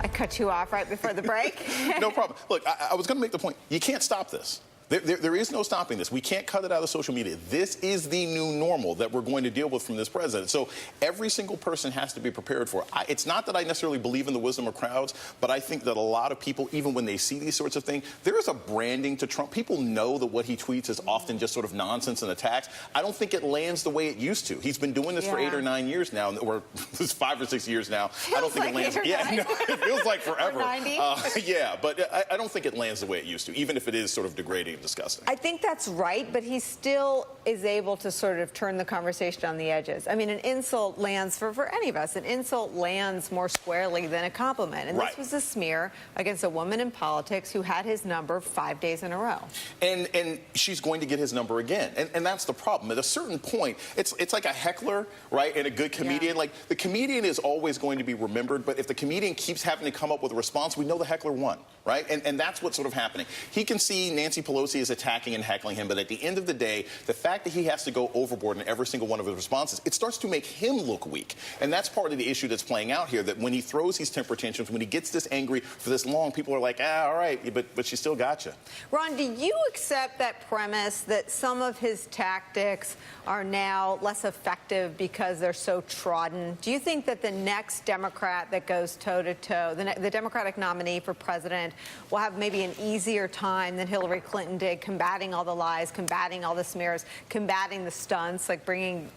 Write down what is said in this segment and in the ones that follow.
I cut you off right before the break. No problem. Look, I was going to make the point. You can't stop this. There is no stopping this. We can't cut it out of social media. This is the new normal that we're going to deal with from this president. So every single person has to be prepared for it. It's not that I necessarily believe in the wisdom of crowds, but I think that a lot of people, even when they see these sorts of things, there is a branding to Trump. People know that what he tweets is often just sort of nonsense and attacks. I don't think it lands the way it used to. He's been doing this for 8 or 9 years now, or 5 or 6 years now. I don't think it lands. Yeah, no, it feels like forever. 90. Yeah, but I don't think it lands the way it used to, even if it is sort of degrading. Disgusting. I think that's right, but he still is able to sort of turn the conversation on the edges. I mean, an insult lands, for any of us, an insult lands more squarely than a compliment. And this was a smear against a woman in politics who had his number 5 days in a row. And she's going to get his number again. And that's the problem. At a certain point, it's like a heckler, right, and a good comedian. Yeah. Like, the comedian is always going to be remembered, but if the comedian keeps having to come up with a response, we know the heckler won, right? And that's what's sort of happening. He can see Nancy Pelosi as attacking and heckling him, but at the end of the day, the fact that he has to go overboard in every single one of his responses, it starts to make him look weak. And that's part of the issue that's playing out here, that when he throws these temper tantrums, when he gets this angry for this long, people are like, all right, but she still got you. Ron, do you accept that premise that some of his tactics are now less effective because they're so trodden? Do you think that the next Democrat that goes toe-to-toe, the Democratic nominee for president, will have maybe an easier time than Hillary Clinton did combating all the lies, combating all the smears, combating the stunts, like bringing,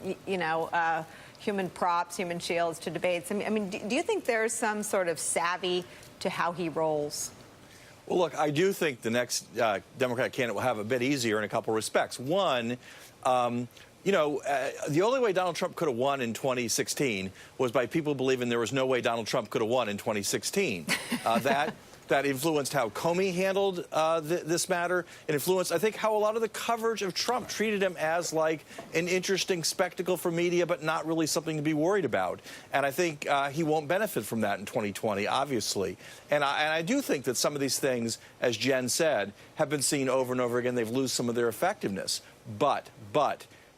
human props, human shields to debates? I mean, do you think there's some sort of savvy to how he rolls? Well, look, I do think the next Democratic candidate will have a bit easier in a couple of respects. One, the only way Donald Trump could have won in 2016 was by people believing there was no way Donald Trump could have won in 2016. That influenced how Comey handled this matter. It influenced, I think, how a lot of the coverage of Trump treated him as like an interesting spectacle for media, but not really something to be worried about. And I think he won't benefit from that in 2020, obviously. And I do think that some of these things, as Jen said, have been seen over and over again. They've lost some of their effectiveness. But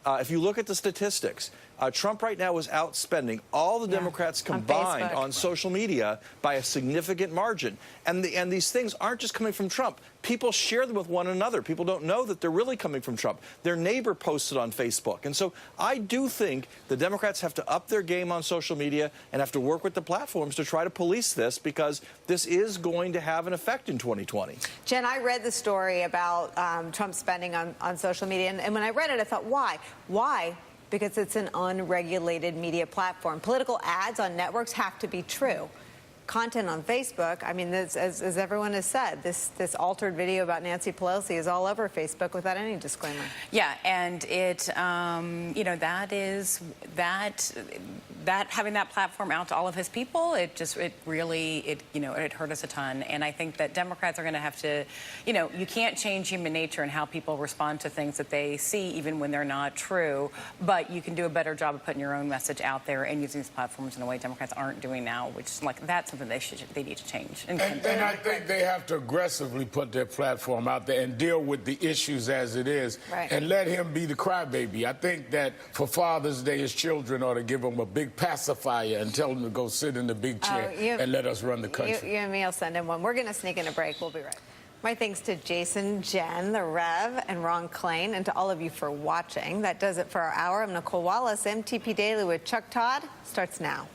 if you look at the statistics, Trump right now is outspending all the Democrats combined on social media by a significant margin. And these things aren't just coming from Trump. People share them with one another. People don't know that they're really coming from Trump. Their neighbor posted on Facebook. And so I do think the Democrats have to up their game on social media and have to work with the platforms to try to police this, because this is going to have an effect in 2020. Jen, I read the story about Trump spending on social media. And when I read it, I thought, why? Why? Because it's an unregulated media platform. Political ads on networks have to be true. Content on Facebook, I mean, as everyone has said, this altered video about Nancy Pelosi is all over Facebook without any disclaimer. Yeah, and it, that having that platform out to all of his people, it hurt us a ton. And I think that Democrats are going to have to, you can't change human nature and how people respond to things that they see, even when they're not true. But you can do a better job of putting your own message out there and using these platforms in a way Democrats aren't doing now, which is like that's something they need to change. And I think they have to aggressively put their platform out there and deal with the issues as it is, and let him be the crybaby. I think that for Father's Day, his children ought to give him a big pacifier and tell him to go sit in the big chair and let us run the country. You and me will send him one. We're going to sneak in a break. We'll be right back. My thanks to Jason, Jen, the Rev, and Ron Klain, and to all of you for watching. That does it for our hour. I'm Nicolle Wallace. MTP Daily with Chuck Todd starts now.